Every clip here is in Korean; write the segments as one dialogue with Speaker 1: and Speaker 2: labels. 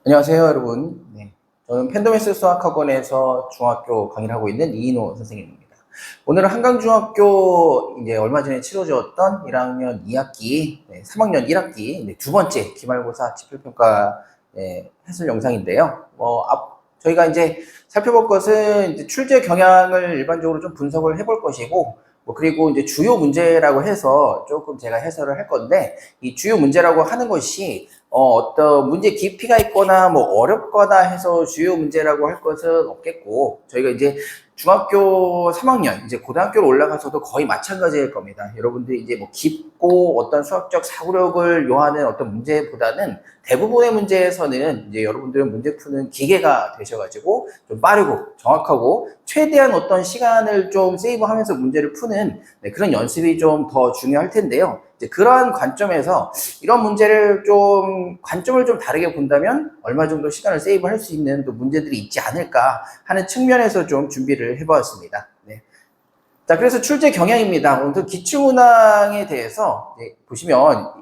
Speaker 1: 안녕하세요, 여러분. 네, 저는 펜더미스 수학학원에서 중학교 강의를 하고 있는 이인호 선생님입니다. 오늘은 한강중학교 이제 얼마 전에 치러졌던 1학년 2학기, 3학년 1학기 두 번째 기말고사 지필평가 해설 영상인데요. 저희가 이제 살펴볼 것은 이제 출제 경향을 일반적으로 좀 분석을 해볼 것이고, 그리고 이제 주요 문제라고 해서 조금 제가 해설을 할 건데, 이 주요 문제라고 하는 것이 어떤 문제 깊이가 있거나 뭐 어렵거나 해서 주요 문제라고 할 것은 없겠고, 저희가 이제 중학교 3학년 이제 고등학교로 올라가서도 거의 마찬가지일 겁니다. 여러분들이 이제 뭐 깊고 어떤 수학적 사고력을 요하는 어떤 문제보다는 대부분의 문제에서는 이제 여러분들은 문제 푸는 기계가 되셔가지고 좀 빠르고 정확하고 최대한 어떤 시간을 좀 세이브하면서 문제를 푸는 그런 연습이 좀 더 중요할 텐데요. 이제 그러한 관점에서 이런 문제를 좀 관점을 좀 다르게 본다면 얼마 정도 시간을 세이브할 수 있는 또 문제들이 있지 않을까 하는 측면에서 좀 준비를 해보았습니다. 네. 자, 그래서 출제 경향입니다. 오늘 기출문항에 대해서 보시면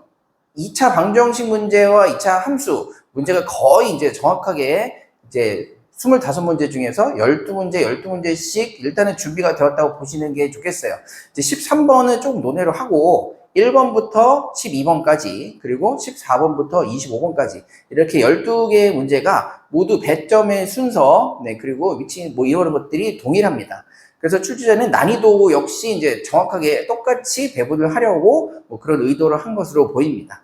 Speaker 1: 2차 방정식 문제와 2차 함수 문제가 거의 이제 정확하게 이제 25문제 중에서 12문제, 12문제씩 일단은 준비가 되었다고 보시는 게 좋겠어요. 이제 13번은 조금 논외로 하고 1번부터 12번까지 그리고 14번부터 25번까지 이렇게 12개의 문제가 모두 배점의 순서, 그리고 위치 뭐 이런 것들이 동일합니다. 그래서 출제자는 난이도 역시 이제 정확하게 똑같이 배분을 하려고 그런 의도를 한 것으로 보입니다.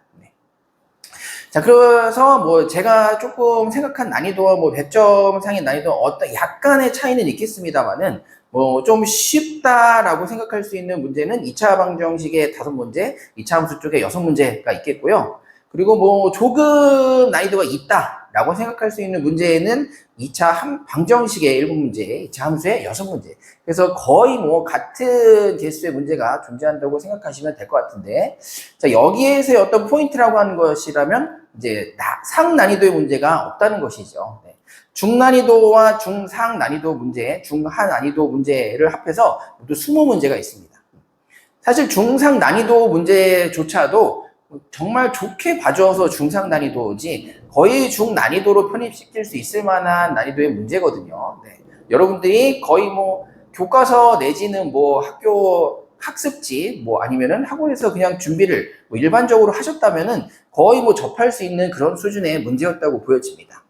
Speaker 1: 자, 그래서 뭐 제가 조금 생각한 난이도와 뭐 배점상의 난이도 어떤 약간의 차이는 있겠습니다만은 뭐 좀 쉽다라고 생각할 수 있는 문제는 2차 방정식의 5문제, 2차 함수 쪽에 6문제가 있겠고요. 그리고 뭐 조금 난이도가 있다라고 생각할 수 있는 문제는 2차 방정식의 7문제, 2차 함수의 6문제. 그래서 거의 뭐 같은 개수의 문제가 존재한다고 생각하시면 될 것 같은데, 자, 여기에서의 어떤 포인트라고 하는 것이라면 이제 상난이도의 문제가 없다는 것이죠. 중난이도와 중상난이도 문제, 중하난이도 문제를 합해서 모두 20문제가 있습니다. 사실 중상난이도 문제조차도 정말 좋게 봐줘서 중상난이도지 거의 중난이도로 편입시킬 수 있을 만한 난이도의 문제거든요. 여러분들이 거의 뭐 교과서 내지는 뭐 학교 학습지 뭐 아니면은 학원에서 그냥 준비를 뭐 일반적으로 하셨다면은 거의 뭐 접할 수 있는 그런 수준의 문제였다고 보여집니다.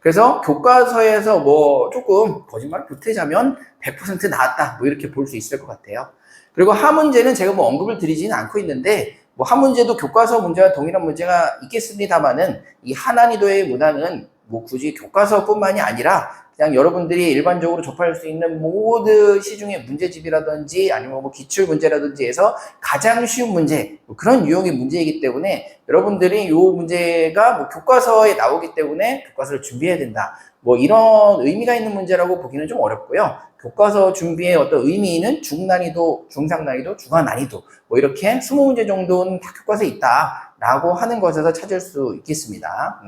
Speaker 1: 그래서 교과서에서 뭐 조금 거짓말 보태자면 100% 나왔다 뭐 이렇게 볼 수 있을 것 같아요. 그리고 하 문제는 제가 뭐 언급을 드리지는 않고 있는데 뭐 하 문제도 교과서 문제와 동일한 문제가 있겠습니다만은 이 하난이도의 문항은 뭐 굳이 교과서뿐만이 아니라 그냥 여러분들이 일반적으로 접할 수 있는 모든 시중의 문제집이라든지 아니면 뭐 기출 문제라든지 해서 가장 쉬운 문제, 뭐 그런 유형의 문제이기 때문에 여러분들이 이 문제가 뭐 교과서에 나오기 때문에 교과서를 준비해야 된다. 뭐 이런 의미가 있는 문제라고 보기는 좀 어렵고요. 교과서 준비의 어떤 의미는 중난이도, 중상난이도, 중하난이도 뭐 이렇게 20문제 정도는 다 교과서에 있다라고 하는 것에서 찾을 수 있겠습니다.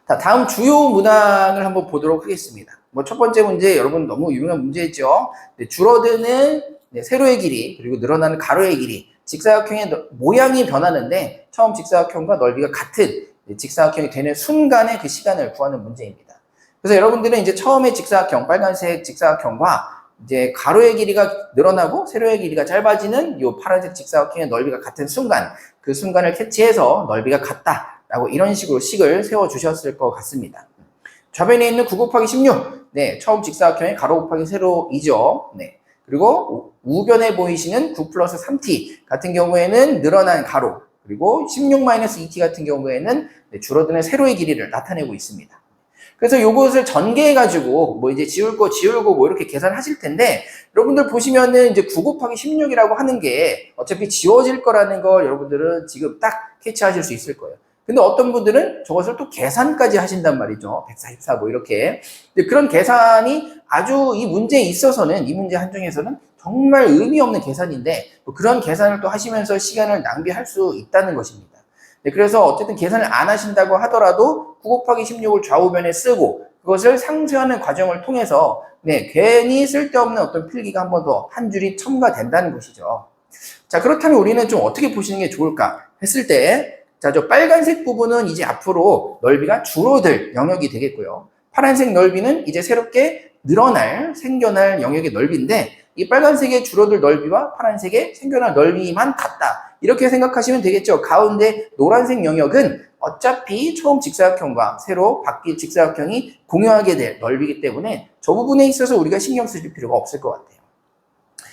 Speaker 1: 자, 다음 주요 문항을 한번 보도록 하겠습니다. 뭐 첫 번째 문제 여러분 너무 유명한 문제죠. 줄어드는 세로의 길이 그리고 늘어나는 가로의 길이 직사각형의 모양이 변하는데 처음 직사각형과 넓이가 같은 직사각형이 되는 순간의 그 시간을 구하는 문제입니다. 그래서 여러분들은 이제 처음에 직사각형 빨간색 직사각형과 이제 가로의 길이가 늘어나고 세로의 길이가 짧아지는 이 파란색 직사각형의 넓이가 같은 순간 그 순간을 캐치해서 넓이가 같다. 라고 이런 식으로 식을 세워주셨을 것 같습니다. 좌변에 있는 9 곱하기 16. 처음 직사각형의 가로 곱하기 세로이죠. 그리고 우변에 보이시는 9 플러스 3t 같은 경우에는 늘어난 가로, 그리고 16 마이너스 2t 같은 경우에는 줄어드는 세로의 길이를 나타내고 있습니다. 그래서 이것을 전개해가지고 뭐 이제 지울 거 지울고 뭐 이렇게 계산하실 텐데 여러분들 보시면은 이제 9 곱하기 16이라고 하는 게 어차피 지워질 거라는 걸 여러분들은 지금 딱 캐치하실 수 있을 거예요. 근데 어떤 분들은 저것을 또 계산까지 하신단 말이죠. 144 뭐 이렇게. 근데 그런 계산이 아주 이 문제에 있어서는 이 문제 한정에서는 정말 의미 없는 계산인데 뭐 그런 계산을 또 하시면서 시간을 낭비할 수 있다는 것입니다. 그래서 어쨌든 계산을 안 하신다고 하더라도 9 곱하기 16을 좌우변에 쓰고 그것을 상쇄하는 과정을 통해서 괜히 쓸데없는 어떤 필기가 한 번 더 한 줄이 첨가된다는 것이죠. 자, 그렇다면 우리는 좀 어떻게 보시는 게 좋을까 했을 때 자, 저 빨간색 부분은 이제 앞으로 넓이가 줄어들 영역이 되겠고요. 파란색 넓이는 이제 새롭게 생겨날 영역의 넓이인데, 이 빨간색의 줄어들 넓이와 파란색의 생겨날 넓이만 같다, 이렇게 생각하시면 되겠죠. 가운데 노란색 영역은 어차피 처음 직사각형과 새로 바뀔 직사각형이 공유하게 될 넓이기 때문에 저 부분에 있어서 우리가 신경 쓸 필요가 없을 것 같아요.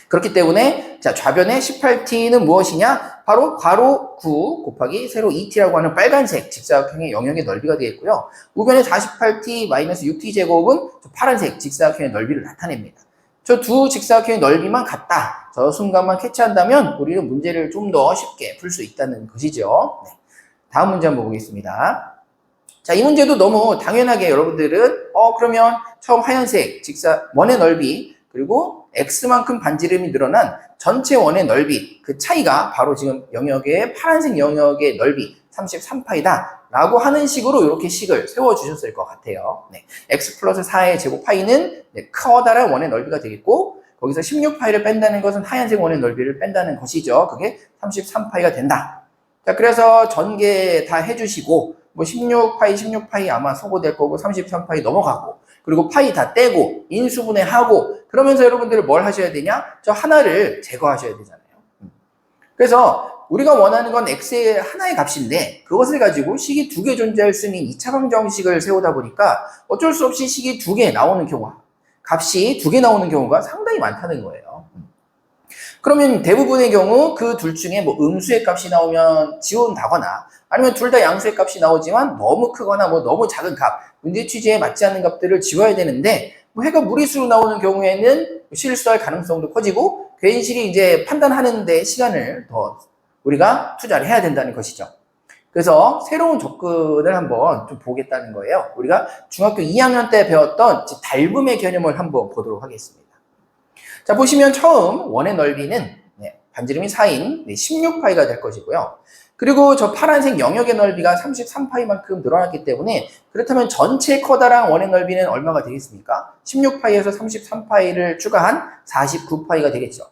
Speaker 1: 그렇기 때문에 자, 좌변의 18t는 무엇이냐? 바로 괄호 9 곱하기 세로 2t라고 하는 빨간색 직사각형의 영역의 넓이가 되겠고요. 우변의 48t 마이너스 6t 제곱은 파란색 직사각형의 넓이를 나타냅니다. 저 두 직사각형의 넓이만 같다, 저 순간만 캐치한다면 우리는 문제를 좀 더 쉽게 풀 수 있다는 것이죠. 네. 다음 문제 한번 보겠습니다. 자, 이 문제도 너무 당연하게 여러분들은 그러면 처음 하얀색 원의 넓이 그리고 x만큼 반지름이 늘어난 전체 원의 넓이, 그 차이가 바로 지금 영역의 파란색 영역의 넓이 33파이다 라고 하는 식으로 이렇게 식을 세워주셨을 것 같아요. 네. x 플러스 4의 제곱 파이는 커다란 원의 넓이가 되겠고, 거기서 16파이를 뺀다는 것은 하얀색 원의 넓이를 뺀다는 것이죠. 그게 33파이가 된다. 자, 그래서 전개 다 해주시고, 뭐 16파이 아마 소거될 거고, 33파이 넘어가고, 그리고 파이 다 떼고, 인수분해하고, 그러면서 여러분들은 뭘 하셔야 되냐? 저 하나를 제거하셔야 되잖아요. 그래서 우리가 원하는 건 x의 하나의 값인데, 그것을 가지고 식이 두 개 존재할 수 있는 2차 방정식을 세우다 보니까 어쩔 수 없이 식이 두 개 나오는 경우가, 값이 두 개 나오는 경우가 상당히 많다는 거예요. 그러면 대부분의 경우 그 둘 중에 뭐 음수의 값이 나오면 지운다거나, 아니면 둘 다 양수의 값이 나오지만 너무 크거나 뭐 너무 작은 값, 문제 취지에 맞지 않는 값들을 지워야 되는데, 뭐 해가 무리수로 나오는 경우에는 실수할 가능성도 커지고 괜시리 이제 판단하는 데 시간을 더 우리가 투자를 해야 된다는 것이죠. 그래서 새로운 접근을 한번 좀 보겠다는 거예요. 우리가 중학교 2학년 때 배웠던 닮음의 개념을 한번 보도록 하겠습니다. 자, 보시면 처음 원의 넓이는 반지름이 4인 16파이가 될 것이고요. 그리고 저 파란색 영역의 넓이가 33파이만큼 늘어났기 때문에, 그렇다면 전체 커다란 원의 넓이는 얼마가 되겠습니까? 16파이에서 33파이를 추가한 49파이가 되겠죠.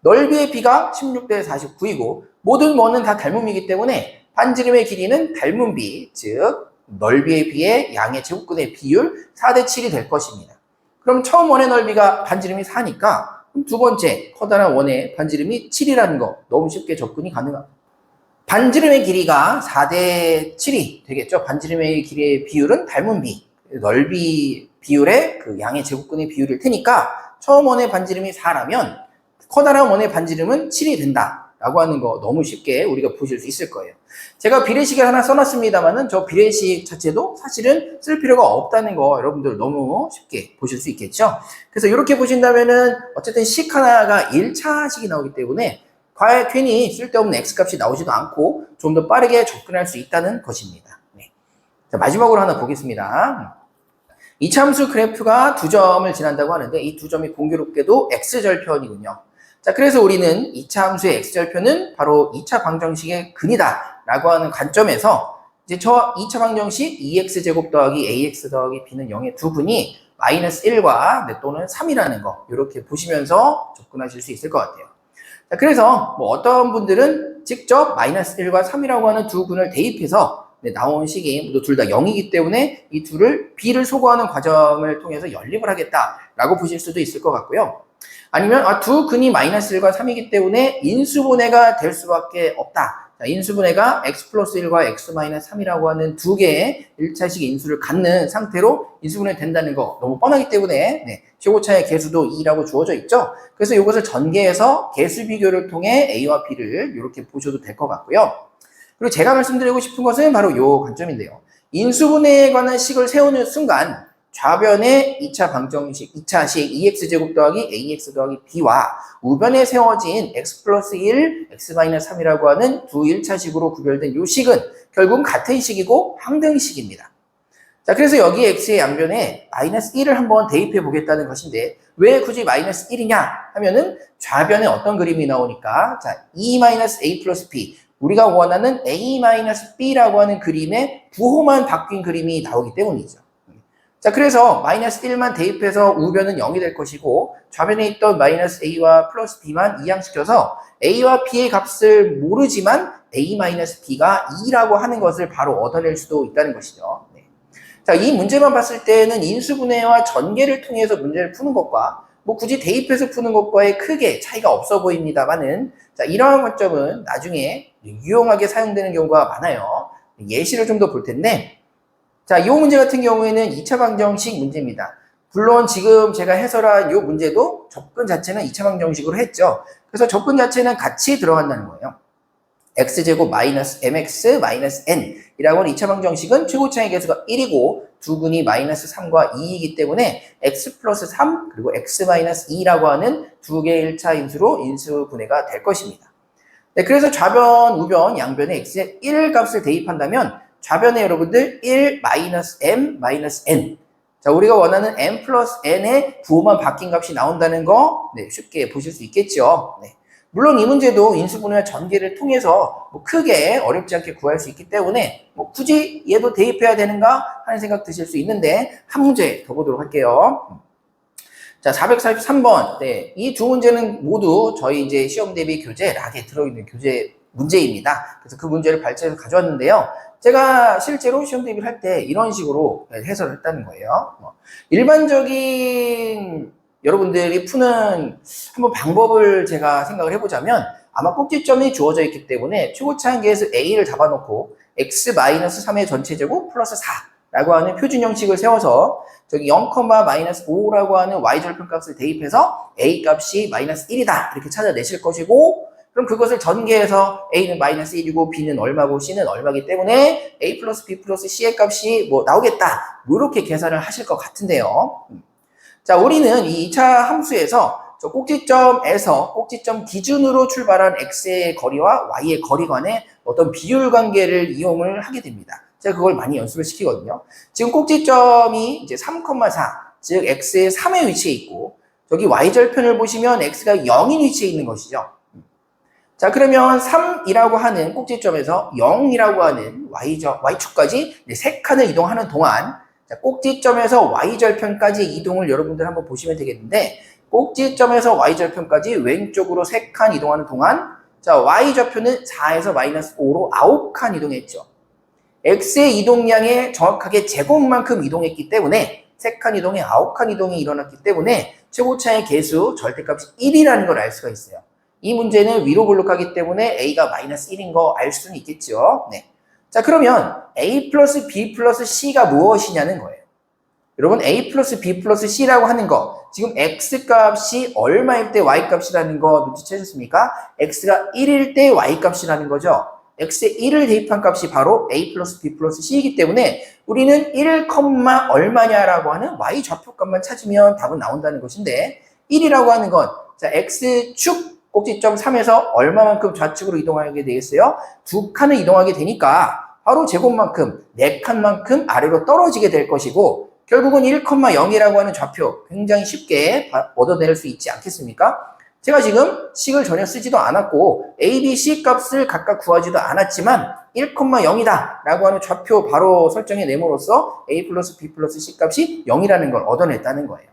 Speaker 1: 넓이의 비가 16대 49이고 모든 원은 다 닮음이기 때문에 반지름의 길이는 닮음비, 즉 넓이에 비해 양의 제곱근의 비율 4대 7이 될 것입니다. 그럼 처음 원의 넓이가 반지름이 4니까 두 번째 커다란 원의 반지름이 7이라는 거 너무 쉽게 접근이 가능합니다. 반지름의 길이가 4대 7이 되겠죠. 반지름의 길이의 비율은 닮음비, 넓이 비율의 그 양의 제곱근의 비율일 테니까 처음 원의 반지름이 4라면 커다란 원의 반지름은 7이 된다 라고 하는 거 너무 쉽게 우리가 보실 수 있을 거예요. 제가 비례식을 하나 써놨습니다만은 저 비례식 자체도 사실은 쓸 필요가 없다는 거 여러분들 너무 쉽게 보실 수 있겠죠. 그래서 이렇게 보신다면은 어쨌든 식 하나가 1차식이 나오기 때문에 괜히 쓸데없는 x값이 나오지도 않고 좀 더 빠르게 접근할 수 있다는 것입니다. 네. 자, 마지막으로 하나 보겠습니다. 이차함수 그래프가 두 점을 지난다고 하는데 이 두 점이 공교롭게도 x절편이군요. 자, 그래서 우리는 2차 함수의 x절편은 바로 2차 방정식의 근이다 라고 하는 관점에서 이제 저 2차 방정식 2x제곱 더하기 ax 더하기 b는 0의 두 근이 마이너스 1과 또는 3이라는 거 이렇게 보시면서 접근하실 수 있을 것 같아요. 자, 그래서 뭐 어떤 분들은 직접 마이너스 1과 3이라고 하는 두 근을 대입해서 나온 식이 모두 둘 다 0이기 때문에 이 둘을 b를 소거하는 과정을 통해서 연립을 하겠다라고 보실 수도 있을 것 같고요. 아니면 두 근이 마이너스 1과 3이기 때문에 인수분해가 될 수밖에 없다. 자, 인수분해가 x 플러스 1과 x 마이너스 3이라고 하는 두 개의 1차식 인수를 갖는 상태로 인수분해 된다는 거 너무 뻔하기 때문에 최고차의 개수도 2라고 주어져 있죠. 그래서 이것을 전개해서 개수 비교를 통해 a와 b를 이렇게 보셔도 될 것 같고요. 그리고 제가 말씀드리고 싶은 것은 바로 이 관점인데요. 인수분해에 관한 식을 세우는 순간 좌변의 2차 방정식, 2차식 2x제곱 더하기 ax 더하기 b와 우변에 세워진 x 플러스 1, x 마이너스 3이라고 하는 두 1차식으로 구별된 이 식은 결국은 같은 식이고 항등식입니다. 자, 그래서 여기 x의 양변에 마이너스 1을 한번 대입해 보겠다는 것인데 왜 굳이 마이너스 1이냐 하면은 좌변에 어떤 그림이 나오니까 자, e-a 플러스 b, 우리가 원하는 a-b라고 하는 그림의 부호만 바뀐 그림이 나오기 때문이죠. 자, 그래서 마이너스 1만 대입해서 우변은 0이 될 것이고 좌변에 있던 마이너스 a와 플러스 b만 이항시켜서 a와 b의 값을 모르지만 a-b가 2라고 하는 것을 바로 얻어낼 수도 있다는 것이죠. 네. 자, 이 문제만 봤을 때는 인수분해와 전개를 통해서 문제를 푸는 것과 뭐 굳이 대입해서 푸는 것과의 크게 차이가 없어 보입니다만은, 자, 이러한 관점은 나중에 유용하게 사용되는 경우가 많아요. 예시를 좀 더 볼 텐데, 자, 이 문제 같은 경우에는 2차 방정식 문제입니다. 물론 지금 제가 해설한 이 문제도 접근 자체는 2차 방정식으로 했죠. 그래서 접근 자체는 같이 들어간다는 거예요. x제곱 마이너스 mx 마이너스 n 이라고 하는 2차 방정식은 최고차의 개수가 1이고 두근이 마이너스 3과 2이기 때문에 x 플러스 3 그리고 x 마이너스 2라고 하는 두 개의 1차 인수로 인수분해가 될 것입니다. 네, 그래서 좌변, 우변, 양변에 x의 1 값을 대입한다면 좌변에 여러분들 1 마이너스 m 마이너스 n, 자, 우리가 원하는 m 플러스 n의 부호만 바뀐 값이 나온다는 거, 네, 쉽게 보실 수 있겠죠. 네. 물론 이 문제도 인수분해와 전개를 통해서 뭐 크게 어렵지 않게 구할 수 있기 때문에 뭐 굳이 얘도 대입해야 되는가 하는 생각 드실 수 있는데, 한 문제 더 보도록 할게요. 자, 443번. 네, 이 두 문제는 모두 저희 이제 시험 대비 교재 락에 들어있는 교재 문제입니다. 그래서 그 문제를 발췌해서 가져왔는데요. 제가 실제로 시험 대비를 할 때 이런 식으로 해설을 했다는 거예요. 일반적인 여러분들이 푸는 한번 방법을 제가 생각을 해보자면, 아마 꼭지점이 주어져 있기 때문에 최고차항계에서 a를 잡아놓고 x-3의 전체제곱 플러스 4라고 하는 표준 형식을 세워서 저기 0, 마이너스 5라고 하는 y절편 값을 대입해서 a 값이 마이너스 1이다 이렇게 찾아내실 것이고, 그럼 그것을 전개해서 a는 마이너스 1이고 b는 얼마고 c는 얼마기 때문에 a 플러스 b 플러스 c의 값이 뭐 나오겠다, 이렇게 계산을 하실 것 같은데요. 자, 우리는 이 2차 함수에서 저 꼭지점에서 꼭지점 기준으로 출발한 x의 거리와 y의 거리 간의 어떤 비율 관계를 이용을 하게 됩니다. 제가 그걸 많이 연습을 시키거든요. 지금 꼭지점이 이제 3,4, 즉 x의 3의 위치에 있고, 저기 y절편을 보시면 x가 0인 위치에 있는 것이죠. 자, 그러면 3이라고 하는 꼭지점에서 0이라고 하는 y축까지 3칸을 이동하는 동안, 자, 꼭지점에서 y절편까지 이동을 여러분들 한번 보시면 되겠는데, 꼭지점에서 y절편까지 왼쪽으로 3칸 이동하는 동안, 자, y절편은 4에서 마이너스 5로 9칸 이동했죠. x의 이동량의 정확하게 제곱만큼 이동했기 때문에 3칸 이동에 9칸 이동이 일어났기 때문에 최고차의 개수 절대값이 1이라는 걸 알 수가 있어요. 이 문제는 위로 볼록하기 때문에 a가 마이너스 1인 거 알 수는 있겠죠. 네. 자, 그러면 a 플러스 b 플러스 c가 무엇이냐는 거예요. 여러분, a 플러스 b 플러스 c라고 하는 거, 지금 x 값이 얼마일 때 y 값이라는 거 눈치채셨습니까? x가 1일 때 y 값이라는 거죠. x에 1을 대입한 값이 바로 a 플러스 b 플러스 c이기 때문에 우리는 1, 얼마냐라고 하는 y 좌표값만 찾으면 답은 나온다는 것인데, 1이라고 하는 건, 자, x축 꼭지점 3에서 얼마만큼 좌측으로 이동하게 되겠어요? 2칸을 이동하게 되니까 바로 제곱만큼 4칸만큼 아래로 떨어지게 될 것이고, 결국은 1,0이라고 하는 좌표 굉장히 쉽게 얻어낼 수 있지 않겠습니까? 제가 지금 식을 전혀 쓰지도 않았고 a, b, c 값을 각각 구하지도 않았지만 1,0이다 라고 하는 좌표 바로 설정해 내므로써 a 플러스 b 플러스 c 값이 0이라는 걸 얻어냈다는 거예요.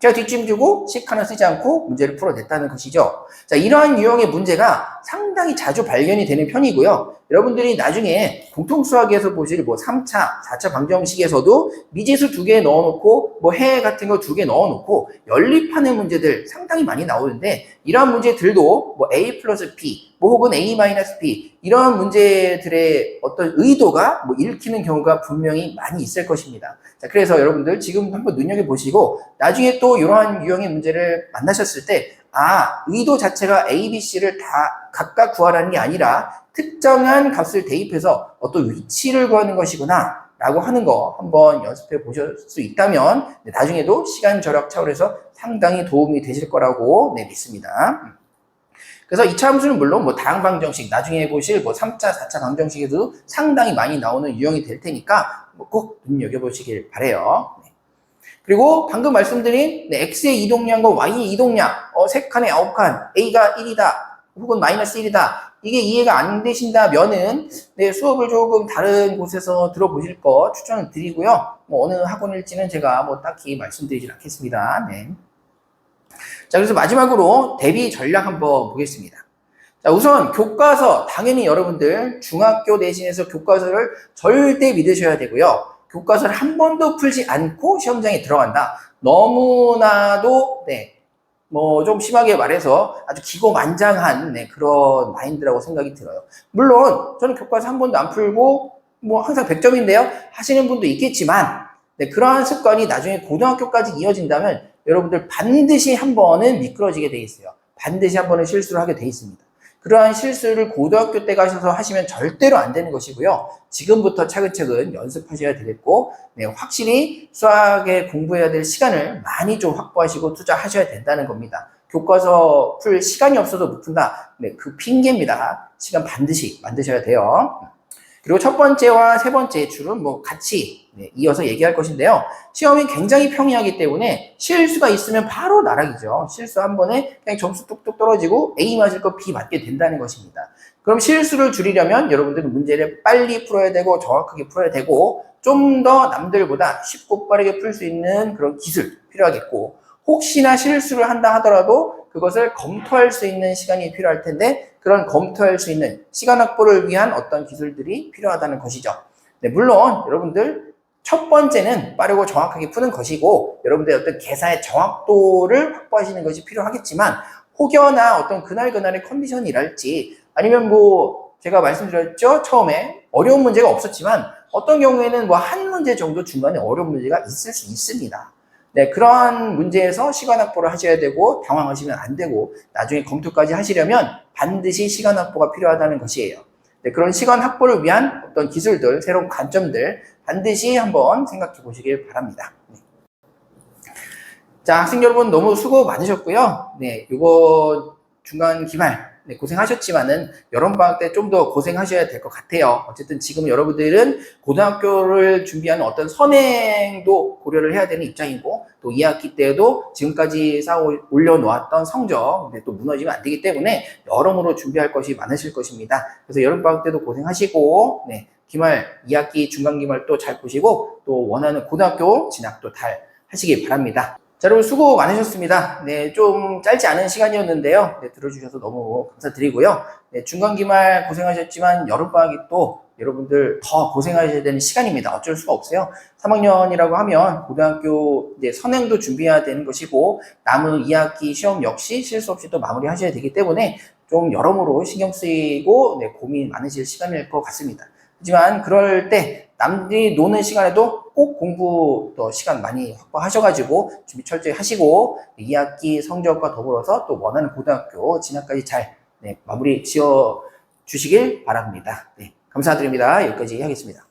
Speaker 1: 제가 뒷짐 주고 식 하나 쓰지 않고 문제를 풀어냈다는 것이죠. 자, 이러한 유형의 문제가 상당히 자주 발견이 되는 편이고요. 여러분들이 나중에 공통수학에서 보실 뭐 3차, 4차 방정식에서도 미지수 2개 넣어놓고 뭐 해 같은 거 2개 넣어놓고 연립하는 문제들 상당히 많이 나오는데, 이러한 문제들도 뭐 a 플러스 b, 뭐 혹은 a 마이너스 b, 이러한 문제들의 어떤 의도가 뭐 읽히는 경우가 분명히 많이 있을 것입니다. 자, 그래서 여러분들 지금 한번 눈여겨보시고 나중에 또 이러한 유형의 문제를 만나셨을 때, 아, 의도 자체가 a, b, c를 다 각각 구하라는 게 아니라 특정한 값을 대입해서 어떤 위치를 구하는 것이구나 라고 하는 거 한번 연습해 보실 수 있다면 나중에도 시간 절약 차원에서 상당히 도움이 되실 거라고 믿습니다. 그래서 2차 함수는 물론 뭐 다항 방정식, 나중에 보실 뭐 3차, 4차 방정식에도 상당히 많이 나오는 유형이 될 테니까 꼭 눈여겨보시길 바래요. 그리고 방금 말씀드린 x의 이동량과 y의 이동량, 3칸에 9칸, a가 1이다 혹은 마이너스 1이다, 이게 이해가 안 되신다면은 수업을 조금 다른 곳에서 들어보실 거 추천을 드리고요. 뭐 어느 학원일지는 제가 뭐 딱히 말씀드리진 않겠습니다. 네. 자, 그래서 마지막으로 대비 전략 한번 보겠습니다. 자, 우선 교과서, 당연히 여러분들 중학교 내신에서 교과서를 절대 믿으셔야 되고요. 교과서를 한 번도 풀지 않고 시험장에 들어간다. 너무나도 뭐 좀 심하게 말해서 아주 기고만장한 그런 마인드라고 생각이 들어요. 물론 저는 교과서 한 번도 안 풀고 뭐 항상 100점인데요 하시는 분도 있겠지만 그러한 습관이 나중에 고등학교까지 이어진다면 여러분들 반드시 한 번은 미끄러지게 돼 있어요. 반드시 한 번은 실수를 하게 돼 있습니다. 그러한 실수를 고등학교 때 가셔서 하시면 절대로 안 되는 것이고요. 지금부터 차근차근 연습하셔야 되겠고, 확실히 수학에 공부해야 될 시간을 많이 좀 확보하시고 투자하셔야 된다는 겁니다. 교과서 풀 시간이 없어서 못 푼다. 그 핑계입니다. 시간 반드시 만드셔야 돼요. 그리고 첫 번째와 세 번째 줄은 뭐 같이 이어서 얘기할 것인데요. 시험이 굉장히 평이하기 때문에 실수가 있으면 바로 나락이죠. 실수 한 번에 그냥 점수 뚝뚝 떨어지고 A 맞을 거 B 맞게 된다는 것입니다. 그럼 실수를 줄이려면 여러분들은 문제를 빨리 풀어야 되고 정확하게 풀어야 되고 좀 더 남들보다 쉽고 빠르게 풀 수 있는 그런 기술 필요하겠고, 혹시나 실수를 한다 하더라도 그것을 검토할 수 있는 시간이 필요할 텐데 그런 검토할 수 있는 시간 확보를 위한 어떤 기술들이 필요하다는 것이죠. 물론 여러분들 첫 번째는 빠르고 정확하게 푸는 것이고 여러분들의 어떤 계산의 정확도를 확보하시는 것이 필요하겠지만 혹여나 어떤 그날그날의 컨디션이랄지 아니면 뭐 제가 말씀드렸죠. 처음에 어려운 문제가 없었지만 어떤 경우에는 뭐 한 문제 정도 중간에 어려운 문제가 있을 수 있습니다. 그러한 문제에서 시간 확보를 하셔야 되고 당황하시면 안 되고 나중에 검토까지 하시려면 반드시 시간 확보가 필요하다는 것이에요. 그런 시간 확보를 위한 어떤 기술들, 새로운 관점들 반드시 한번 생각해 보시길 바랍니다. 자, 학생 여러분 너무 수고 많으셨고요. 이거 중간 기말 고생하셨지만은 여름방학 때 좀 더 고생하셔야 될 것 같아요. 어쨌든 지금 여러분들은 고등학교를 준비하는 어떤 선행도 고려를 해야 되는 입장이고 또 2학기 때도 지금까지 쌓아 올려놓았던 성적 또 무너지면 안 되기 때문에 여러모로 준비할 것이 많으실 것입니다. 그래서 여름방학 때도 고생하시고 기말 2학기 중간 기말 또 잘 보시고 또 원하는 고등학교 진학도 잘 하시기 바랍니다. 자, 여러분 수고 많으셨습니다. 좀 짧지 않은 시간이었는데요. 들어주셔서 너무 감사드리고요. 중간 기말 고생하셨지만 여름방학이 또 여러분들 더 고생하셔야 되는 시간입니다. 어쩔 수가 없어요. 3학년이라고 하면 고등학교 선행도 준비해야 되는 것이고 남은 2학기 시험 역시 실수 없이 또 마무리하셔야 되기 때문에 좀 여러모로 신경 쓰이고 고민 많으실 시간일 것 같습니다. 하지만 그럴 때 남들이 노는 시간에도 꼭 공부 또 시간 많이 확보하셔가지고 준비 철저히 하시고 2학기 성적과 더불어서 또 원하는 고등학교 진학까지 잘 마무리 지어 주시길 바랍니다. 감사드립니다. 여기까지 하겠습니다.